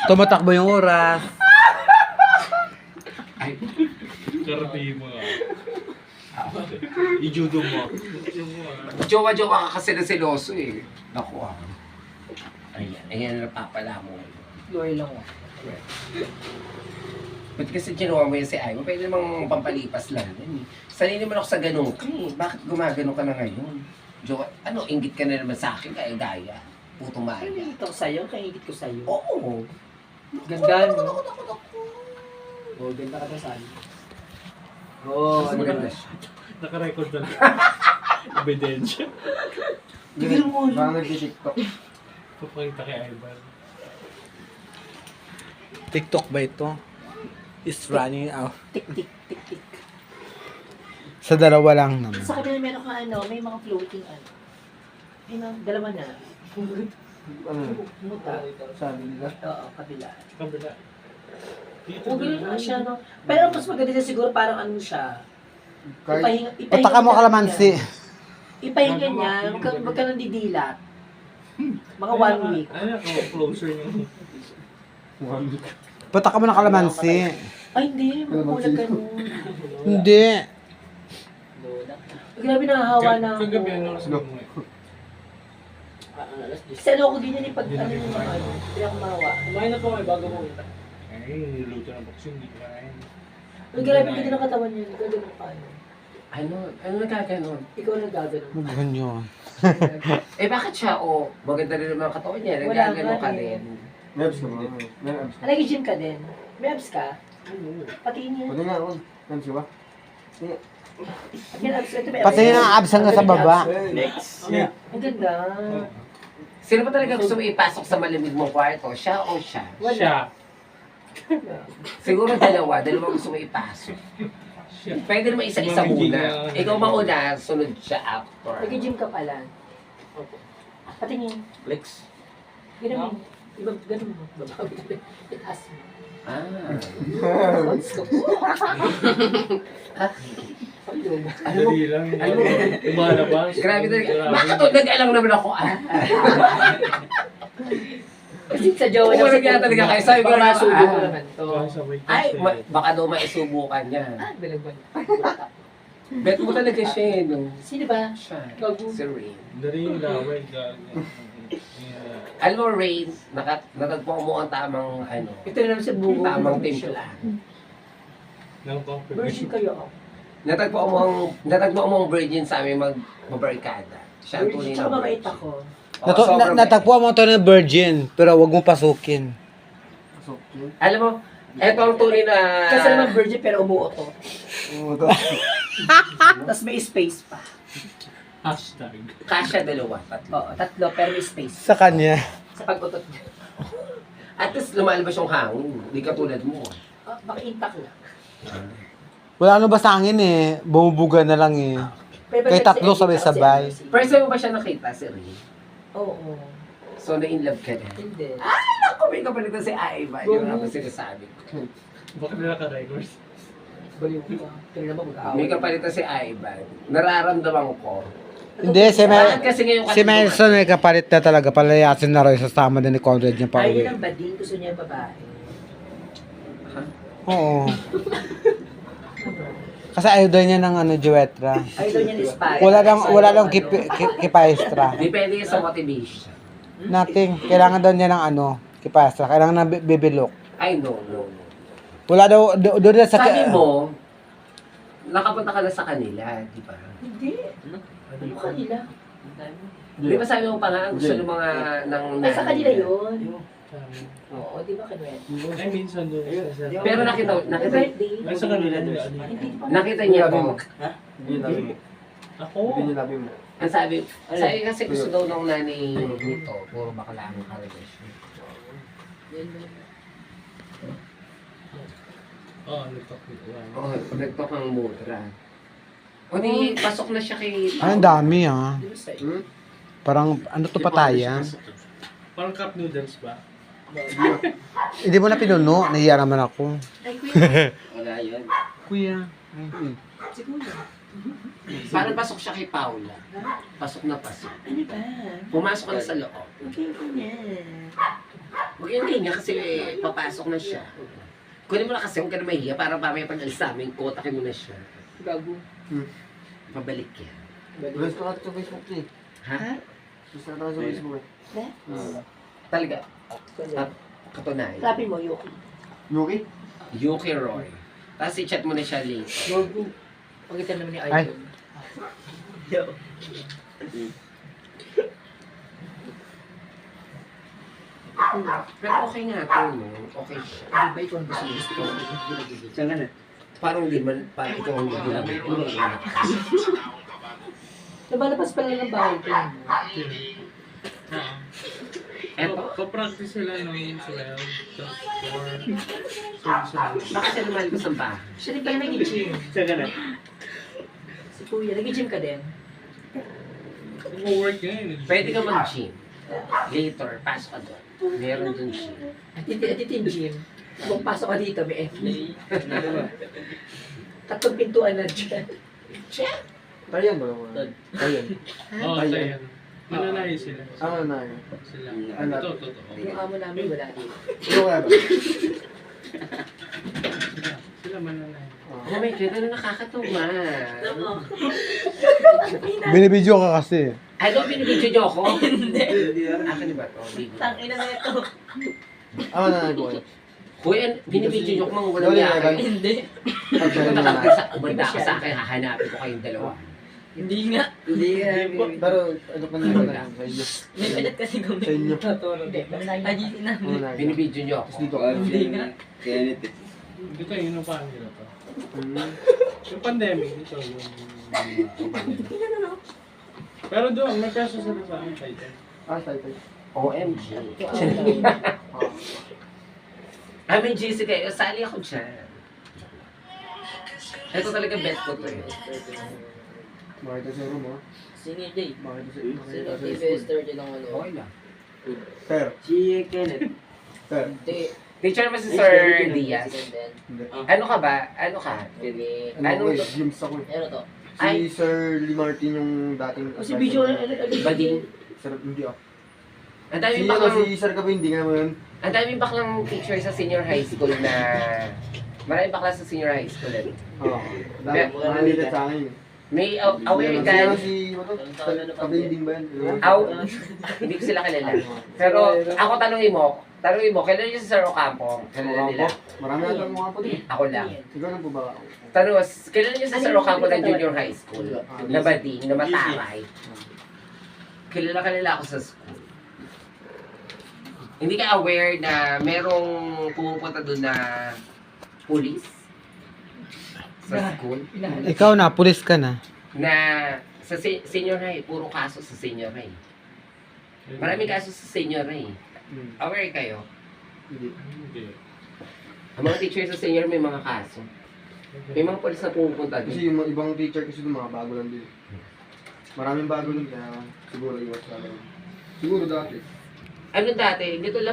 Tumatakbo yung oras. Ay, Karami mo nga. I-judo mo. jowa-jowa ka kasi na seloso eh. Naku ah. Ayan na napapala mo. Lure lang ako. Ba't kasi ginawa mo yan si Imo? Pwede namang pampalipas lang yan eh. Sanay naman ako sa ganun ka eh. Bakit gumagano ka na ngayon? Jowa, ano, inggit ka na naman sa akin kaya gaya. Putong Ay, maya. ito sa'yo, kaingit ko sa'yo. Oo. Ganda, no? Oh, ganda ka na sa'yo. Oh, Mas maganda siya. Naka-record na lang. Ebidensya. Tigil mo yun. Baka nag-tiktok. Papakita kay Ivan. TikTok ba ito? Is running out. Tik, tik, tik, tik. Sa dalawa lang naman. Sa kabila meron ka ano, may mga floating ano. Ay, dalawa na. Ano? Muta. Sabi nila. Oo, kabila. Kabila. Dito Okay na siya, no? Pero mas maganda siya siguro parang ano siya. Kahit Pataka mo kalamansi. Ipahinga niya, wag ka nang didilat. Mga 1 week. Ano, closer yung... one week. Pataka mo ng kalamansi. Ay, hindi. Makulag ka nun. Hindi. Grabe nakakahawa na ako. Kagabi, ano oras mo eh? Sa loko din yan pag ano yung mga ano. Hindi ako mahawa. Kumain na po kayo bago mo. Ay, niluto ng boxing, hindi kumain. Ay, grabe hindi ng katawan niya. Ikaw din ang paano. Ano nagkaganon? Ikaw nagagano. Ganyan. Eh bakit siya? Oh, maganda rin naman ang katawan niya. Wala Nagkaganon nga ka eh. rin. May abs ka ba? May abs ka. Nag-gym ka din. May abs ka? Pati niya. Pwede nga ako. May abs ka ba? Sige. May abs. Ito may abs. Pati yung abs hanggang sa baba. Next. Ang ganda. Sino ba talaga gusto mo ipasok sa malamig mong kwarto? Siya o siya? Wala. Siya. Siguro dalawa gusto mo ipasok. Pwede naman isa-isa muna. Ikaw mauna, sunod siya after. Nag-gym ka pala. Pati niya. Flex. Ganun mo. Iba, ganun mo. Babawi ka rin. Itaas mo. Ah. Odds ko po. Dali lang. Alam mo, Umalabas. grabe talaga. Bakit to? Nag-alang naman ako. Kasi sa jowa Kung wala talaga kayo, sabi ko na, masubo ko naman to. Ay, baka daw maisubukan niya. Ah, bilagwan. Bet mo talaga siya, no? Sino ba? Siya. Gago. Si Rain. Dari yung laway. Alam mo, Rain, natagpuan mo ang tamang, Ito na naman sa bugo. tamang timpla. Virgin kayo. Natagpuan mo ang virgin sa amin magbabarikada. Siya ang tunay Virgin. na Tsaka mabait virgin. ako. Natagpuan mo ito ng virgin, pero wag mo pasukin. So, yun. Alam mo, eto ang tunay na... Kasi naman virgin pero umuoto. Oo, to. Tapos may space pa. Hashtag. Kasya dalawa, tatlo. Oo, tatlo pero may space. Sa kanya. Sa pag-utot niya. At least lumalabas yung hangin. Hindi ka tulad mo. Baka intact lang. Wala ano ba sa hangin eh. Bumubuga na lang eh. Pero Kay kasi tatlo edit sabay-sabay. kasi ano, First time mo ba siya nakita, si Ray? Oo. So, na-in love ka na? Hindi. Ako, may kapalitan si Ivan. Yung ako sinasabi ko. Bakit nila ka-records? Baliw ko. Pero naman mag-aaway. May kapalitan si Ivan. Nararamdaman ko. Hindi, si Bakit kasi ngayon Si Melson ay kapalit na talaga. Palayasin na rin sa tama din ni Conrad niya pa Ayaw niya uwi. ng bading. Gusto niya yung babae. Oo. Kasi ayaw daw niya ng Juetra. Ayaw daw niya ng spy. Wala lang kipaestra. Depende yan sa motivation. Nothing. Kailangan daw niya ng kipaestra. Kailangan ng bibilok. Ay, no. Wala daw, doon na sa... Sabi mo, nakapunta ka na sa kanila, di ba? Hindi. Ano kanila? Di ba sabi mo pa nga, gusto ng mga ng Ay, sa kanila yun. Sabi. Oo, di ba kanila? Ay, minsan doon. Pero nakita Birthday. Ay, sa kanila doon. Hindi pa. nakita niya to. Hindi labi mo. Ako. Hindi labi mo. Ang sabi kasi gusto daw ng nanay nito, puro bakla ang karelasyon. Oo, nagtapit. Oh, nagtok ang mudra. O di, pasok na siya kay... Ay, ang dami ah. Di ba sa'yo? Hmm? Parang, ano to pataya? Parang cup noodles ba? Hindi mo na pinuno. Nahiya naman ako. Ay, kuya. Wala yun. Kuya. Siguro. Parang pasok siya kay Paula. Pasok na pasok. Ano ba? Pumasok ka na sa loob. Okay ko na. Pag hindi nga kasi papasok na siya. Kunin mo na kasi, huwag ka na mahiya para mamaya pag alis namin, kotakin mo na siya. Gago. Pabalik yan. Rest ka sa Facebook eh. Ha? Rest ka sa Facebook eh. Ne? Talaga. Katunayan. Sabi mo, Yuki. Yuki? Yuki Roy. Tapos i-chat mo na siya later. Gago. Pagkita naman ni Ay. Idol. Yo. Pero okay nga ito, no? Okay siya. Di ba ikaw ang gusto mo? Gusto mo. Saan ka na? Parang hindi man, parang ikaw ang ginamit. Nabalabas pala ng bahay ko. Eto, Pa-practice sila nung sila. Just for service. bakit siya lumalabas ng bahay? Siya rin pala nag-gym. Saan ka na? Si Kuya, nag-gym ka din. Nag-work yan. Pwede ka mag-gym. Later, pasok ka doon. Meron doon gym. At ito yung gym. Kung pasok ka dito, may FA. Tatlong pintuan na dyan. Tayan ba ako? Tayan. Oo, tayo. Mananahi sila. Ano na yun? Sila. Ano? Ito, totoo. Yung amo namin wala dito. Ano kaya ba? Sila mananahi. Oh my God, ano nakakatuwa? Binibidyo ka kasi. Ano, binibidyo niyo ako? Hindi. Akin ba ito? Video. Tangina na ito. Ano na yun po eh? Hoy, binibidyo niyo ako mga walang Dali, yaka. Evan. Hindi. Kung nakakita ka sa akin, hahanapin ko kayong dalawa. Hindi nga. Hindi nga. Pero ano pa naman na sa inyo? May pilit kasi kung Sa inyo? Hindi. Ayusin Ano namin. na yun? Binibidyo niyo ako. Tapos dito ka. Hindi nga. Dito yun ang pamilya pa. Hmm. Yung pandemic, ito yung pandemic. Pero doon, may peso sila sa akin, Titan. Tayo. OMG. May GC kayo, sali ako dyan. Ito talaga bet ko to eh. Makita sa room oh. Singing day. Makita sa TV school. 30 ng ano. Okay lang. Fair. Si Kenneth. Fair. Hindi. Teacher mo si Sir Diaz. Hindi. Ano ka ba? Ano ka? Sige. Ano Anong ko to? eh? Games ako eh. Ano to? Si Ay. Sir Lee Martin yung dating... Kasi video Bading. Sir, hindi ah. Ang Si, daming ano, baklang, si Sir Gabi, hindi nga naman. ang daming baklang teacher sa senior high school na maraming bakla sa senior high school. Oo. Dahil, nakalitat sa akin. May aware Si, ka. ano, si, ano, Kabinding ba yan? Aw, hindi ko sila kilala. Pero ako tanungin mo, kailan yung si Sir Ocampo? Kilala nila? Marami ata mga po din. Ako lang. Ikaw lang po ba? Tanong, kailan yung si Sir Ocampo ng junior high school? Na bading, na mataray. Kilala ako sa school. Hindi ka aware na merong pumupunta doon na police sa school? Ikaw na, pulis ka na. Na sa senior high, puro kaso sa senior high. Maraming kaso sa senior high. Aware kayo? Hindi. Hindi. Ang mga teacher sa senior may mga kaso. May mga polis na pumupunta Kasi doon. yung mga ibang teacher kasi doon, mga bago lang din. Maraming bago din, kaya siguro iwas ka lang. Siguro dati. Ano dati, dito lang